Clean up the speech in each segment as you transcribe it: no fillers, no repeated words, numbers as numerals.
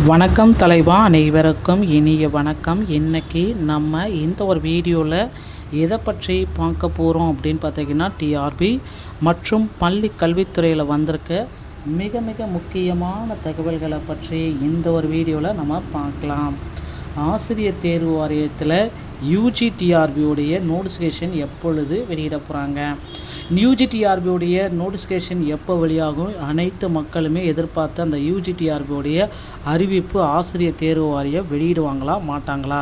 வணக்கம் தலைவா, அனைவருக்கும் இனிய வணக்கம். இன்றைக்கி நம்ம இந்த ஒரு வீடியோவில் எதை பற்றி பார்க்க போகிறோம் அப்படின்னு பார்த்தீங்கன்னா, டிஆர்பி மற்றும் பள்ளி கல்வித்துறையில் வந்திருக்க மிக மிக முக்கியமான தகவல்களை பற்றி இந்த ஒரு வீடியோவில் நம்ம பார்க்கலாம். ஆசிரியர் தேர்வு வாரியத்தில் யூஜிடிஆர்பியுடைய நோட்டிஃபிகேஷன் எப்பொழுது வெளியிட போகிறாங்க, யூஜிடிஆர்பியுடைய நோட்டிஃபிகேஷன் எப்போ வெளியாகும், அனைத்து மக்களுமே எதிர்பார்த்த அந்த யூஜிடிஆர்பியுடைய அறிவிப்பு ஆசிரியர் தேர்வு வாரியம் வெளியிடுவாங்களா மாட்டாங்களா,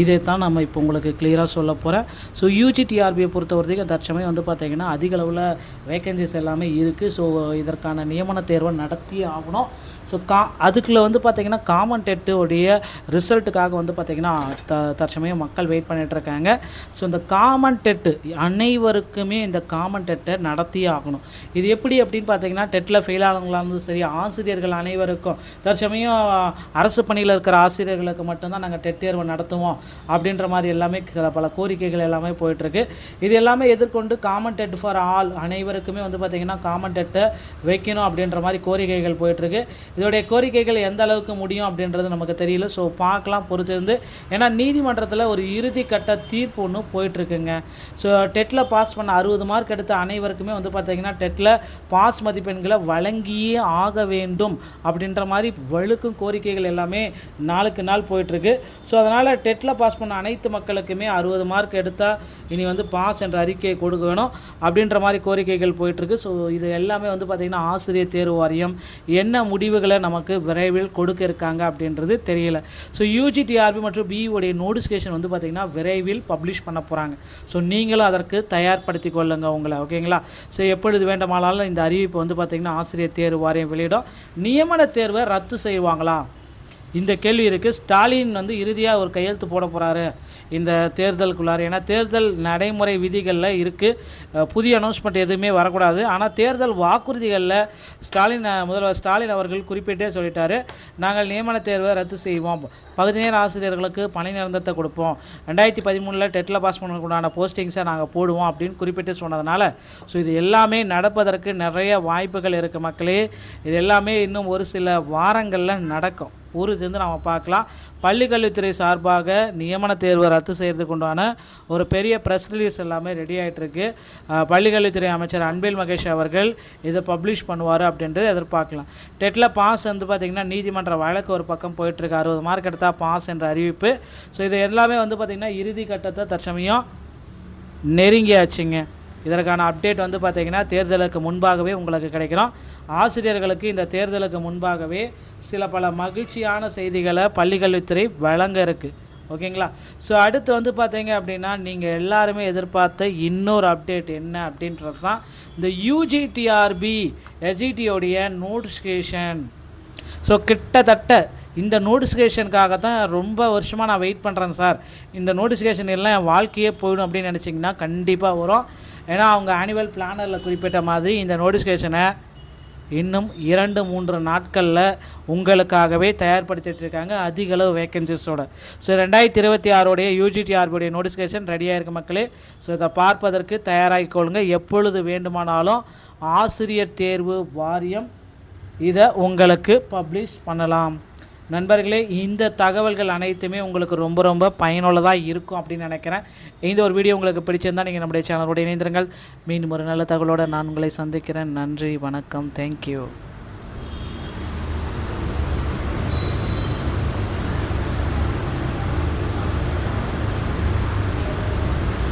இதை தான் நம்ம இப்போ உங்களுக்கு கிளியராக சொல்ல போகிறேன். ஸோ யூஜிடிஆர்பியை பொறுத்த வரைக்கும் தற்சமயம் வந்து பார்த்திங்கன்னா அதிக அளவில் வேக்கன்சிஸ் எல்லாமே இருக்குது. ஸோ இதற்கான நியமன தேர்வை நடத்தி ஆகணும். ஸோ அதுக்குள்ள வந்து பார்த்திங்கன்னா காமன் டெட்டுடைய ரிசல்ட்டுக்காக வந்து பார்த்திங்கன்னா தற்சமயம் மக்கள் வெயிட் பண்ணிகிட்ருக்காங்க. ஸோ இந்த காமன் டெட்டு அனைவருக்குமே இந்த காமன் டெட்டை நடத்தியே ஆகணும். இது எப்படி அப்படின்னு பார்த்தீங்கன்னா, டெட்டில் ஃபெயில் ஆனவங்களாலும் சரி, ஆசிரியர்கள் அனைவருக்கும் தற்சமயம் அரசு பணியில் இருக்கிற ஆசிரியர்களுக்கு மட்டும்தான் நாங்கள் டெட் தேர்வை நடத்துவோம் அப்படின்ற மாதிரி எல்லாமே பல கோரிக்கைகள் எல்லாமே போயிட்டுருக்கு. இது எல்லாமே எதிர்கொண்டு காமன் டெட் ஃபார் ஆல் அனைவருக்குமே வந்து பார்த்திங்கன்னா காமன் டெட்டை வைக்கணும் அப்படின்ற மாதிரி கோரிக்கைகள் போயிட்டுருக்கு. இதோடைய கோரிக்கைகள் எந்த அளவுக்கு முடியும் அப்படின்றது நமக்கு தெரியல. ஸோ பார்க்கலாம், பொறுத்திருந்து. ஏன்னா நீதிமன்றத்தில் ஒரு இறுதி கட்ட தீர்ப்பு ஒன்று போயிட்டுருக்குங்க. ஸோ டெட்டில் பாஸ் பண்ண 60 மார்க் எடுத்த அனைவருக்குமே வந்து பார்த்திங்கன்னா டெட்டில் பாஸ் மதிப்பெண்களை வழங்கியே ஆக வேண்டும் அப்படின்ற மாதிரி வழுக்கும் கோரிக்கைகள் எல்லாமே நாளுக்கு நாள் போயிட்டுருக்கு. ஸோ அதனால் டெட்டில் பாஸ் பண்ண அனைத்து மக்களுக்குமே 60 மார்க் எடுத்தால் இனி வந்து பாஸ் என்ற அறிக்கையை கொடுக்க வேணும் அப்படின்ற மாதிரி கோரிக்கைகள் போயிட்டுருக்கு. ஸோ இது எல்லாமே வந்து பார்த்திங்கன்னா ஆசிரியர் தேர்வு வாரியம் என்ன முடிவுகள் நமக்கு விரைவில் கொடுக்க இருக்காங்க அப்படின்றது தெரியல. ஸோ யூஜிடிஆர்பி மற்றும் பிஇஓடைய நோட்டிஃபிகேஷன் வந்து பார்த்திங்கன்னா விரைவில் பப்ளிஷ் பண்ண போகிறாங்க. ஸோ நீங்களும் அதற்கு தயார்படுத்தி கொள்ளுங்க உங்களை, ஓகேங்களா. ஸோ எப்பொழுது வேண்டுமானாலும் இந்த அறிவிப்பு வந்து பார்த்திங்கன்னா ஆசிரியர் தேர்வு வாரியம் வெளியிடும். நியமன தேர்வை ரத்து செய்வாங்களா, இந்த கேள்வி இருக்குது. ஸ்டாலின் வந்து இறுதியாக ஒரு கையெழுத்து போட போகிறாரு இந்த தேர்தலுக்குள்ளார். ஏன்னா தேர்தல் நடைமுறை விதிகளில் இருக்குது, புதிய அனௌன்ஸ்மெண்ட் எதுவுமே வரக்கூடாது. ஆனால் தேர்தல் வாக்குறுதிகளில் முதல்வர் ஸ்டாலின் அவர்கள் குறிப்பிட்டே சொல்லிட்டார், நாங்கள் நியமன தேர்வை ரத்து செய்வோம், பகுதி நேர ஆசிரியர்களுக்கு பணி நிரந்தரத்தை கொடுப்போம், 2013 டெட்டில் பாஸ் பண்ணக்கூடான போஸ்டிங்ஸை நாங்கள் போடுவோம் அப்படின்னு குறிப்பிட்டு சொன்னதுனால ஸோ இது எல்லாமே நடப்பதற்கு நிறைய வாய்ப்புகள் இருக்குது மக்களே. இது எல்லாமே இன்னும் ஒரு சில வாரங்களில் நடக்கும். பொறுத்திருந்து நம்ம பார்க்கலாம். பள்ளிக்கல்வித்துறை சார்பாக நியமன தேர்வை ரத்து செய்கிறதுக்கு உண்டான ஒரு பெரிய ப்ரெஸ் ரிலீஸ் எல்லாமே ரெடி ஆகிட்டுருக்கு. பள்ளிக்கல்வித்துறை அமைச்சர் அன்பில் மகேஷ் அவர்கள் இதை பப்ளிஷ் பண்ணுவார் அப்படின்றது எதிர்பார்க்கலாம். டெட்டில் பாஸ் வந்து பார்த்திங்கன்னா நீதிமன்ற வழக்கு ஒரு பக்கம் போயிட்டுருக்கு. 60 மார்க் எடுத்தால் பாஸ் என்ற அறிவிப்பு. ஸோ இது எல்லாமே வந்து பார்த்திங்கன்னா இறுதி கட்டத்தை தற்சமயம் நெருங்கியாச்சுங்க. இதற்கான அப்டேட் வந்து பார்த்திங்கன்னா தேர்தலுக்கு முன்பாகவே உங்களுக்கு கிடைக்கிறோம். ஆசிரியர்களுக்கு இந்த தேர்தலுக்கு முன்பாகவே சில பல மகிழ்ச்சியான செய்திகளை பள்ளிக்கல்வித்துறை வழங்க இருக்குது, ஓகேங்களா. ஸோ அடுத்து வந்து பார்த்தீங்க அப்படின்னா நீங்கள் எல்லாருமே எதிர்பார்த்த இன்னொரு அப்டேட் என்ன அப்படின்றது தான் இந்த யூஜிடிஆர்பி எஜிடியோடைய நோட்டிஃபிகேஷன். ஸோ கிட்டத்தட்ட இந்த நோட்டிஃபிகேஷனுக்காக தான் ரொம்ப வருஷமாக நான் வெயிட் பண்ணுறேன் சார், இந்த நோட்டிஃபிகேஷன் எல்லாம் என் வாழ்க்கையே போயிடும் அப்படின்னு நினச்சிங்கன்னா கண்டிப்பாக வரும். ஏன்னா அவங்க ஆனுவல் பிளானரில் குறிப்பிட்ட மாதிரி இந்த நோட்டிஃபிகேஷனை இன்னும் 2-3 நாட்களில் உங்களுக்காகவே தயார்படுத்திட்டு இருக்காங்க அதிக அளவு வேக்கன்சிஸோட. ஸோ 2026 யூஜிடிஆர்பியுடைய நோட்டிஃபிகேஷன் ரெடியாக இருக்குது மக்களே. ஸோ இதை பார்ப்பதற்கு தயாராகிக்கொள்ளுங்க. எப்பொழுது வேண்டுமானாலும் ஆசிரியர் தேர்வு வாரியம் இதை உங்களுக்கு பப்ளிஷ் பண்ணலாம். நண்பர்களே, இந்த தகவல்கள் அனைத்துமே உங்களுக்கு ரொம்ப ரொம்ப பயனுள்ளதாக இருக்கும் அப்படின்னு நினைக்கிறேன். இந்த ஒரு வீடியோ உங்களுக்கு பிடிச்சிருந்தால் நீங்கள் நம்முடைய சேனலோட இணைந்திருங்கள். மீண்டும் ஒரு நல்ல தகவலோடு நான் உங்களை சந்திக்கிறேன். நன்றி, வணக்கம், தேங்க்யூ.